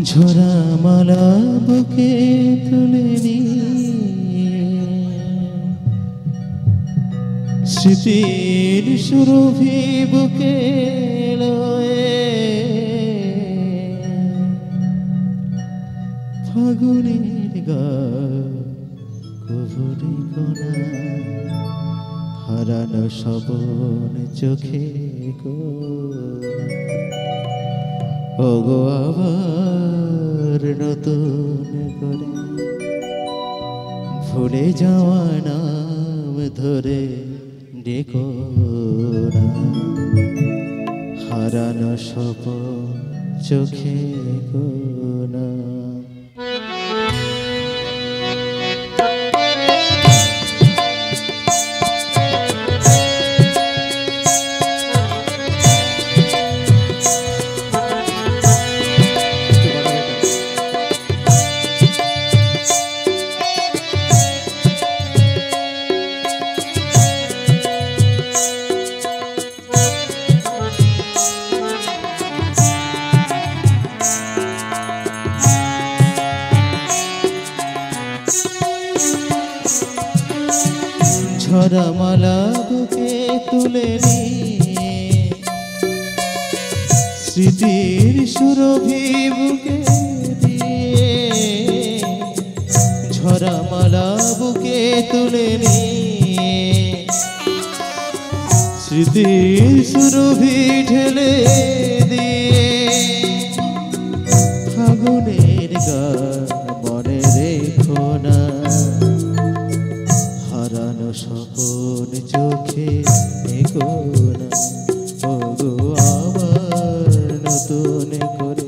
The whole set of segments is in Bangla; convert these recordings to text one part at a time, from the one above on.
ঝরা মালা বুকে তুলে নিয়ে স্মৃতির সুরভি বুকে লয়ে ফাগুনের গা কবরে কোনা হারানো স্বপন চোখে গো ওগো আবার নতুন করে ভুলে যাওয়া নাম ধরে ডেকো না হারানো স্বপন চোখে গো না। ঝরা মালা বুকে তুলে নিয়ে স্মৃতির সুরভি বুকে দিয়ে ঝরা মালা বুকে তুলে নিয়ে স্মৃতির সুরভি ঢেলে দিয়ে ফাগুনের গান মনে রেখো না হারানো স্বপন চোখে এগো না ওগো আবার নতুন করে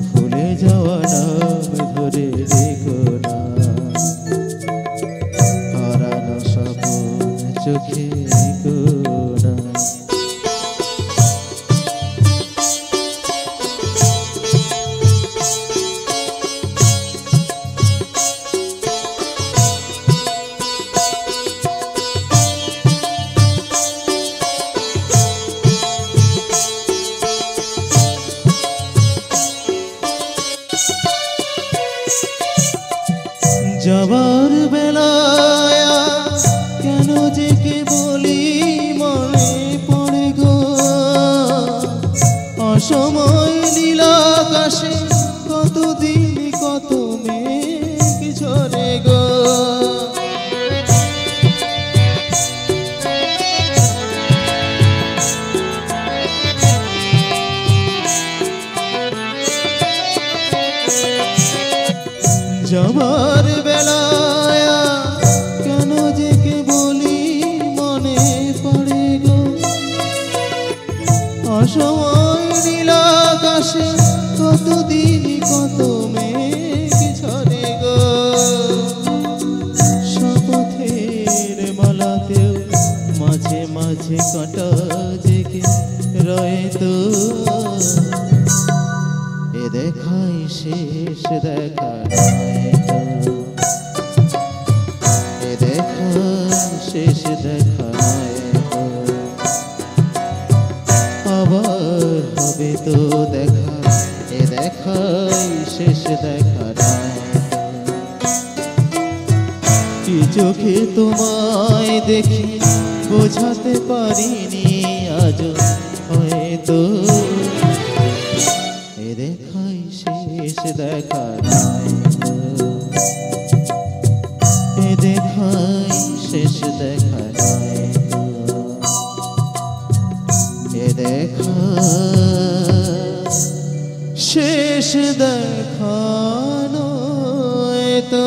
ভুলে যাওয়া নাম ধরে রেখো না হারানো স্বপন চোখে এগো না। যাবার বেলায় কেন যে কে বলি মনে পড়ে গো অসময় নীলাকাশে কতদিন কত মেঘ ঝরে গো যাবার বেলায় কেন যে কে বলি মনে পড়ে গো অসময় নীলাকাশে কতদিন কত মেঘ ঝরে গো শপথের মালাতেও মাঝে মাঝে কাঁটা জেগে রয়ে তো এ দেখাই শেষ দেখা এ দেখাই শেষ দেখা আবার হবে তো দেখা এ দেখাই শেষ দেখা কি চোখে তোমায় দেখি বোঝাতে পারিনি আজ হয়তো এ দেখাই শেষ দেখা এ দেখাই শেষ দেখা এ দেখা শেষ দেখা নয় তো।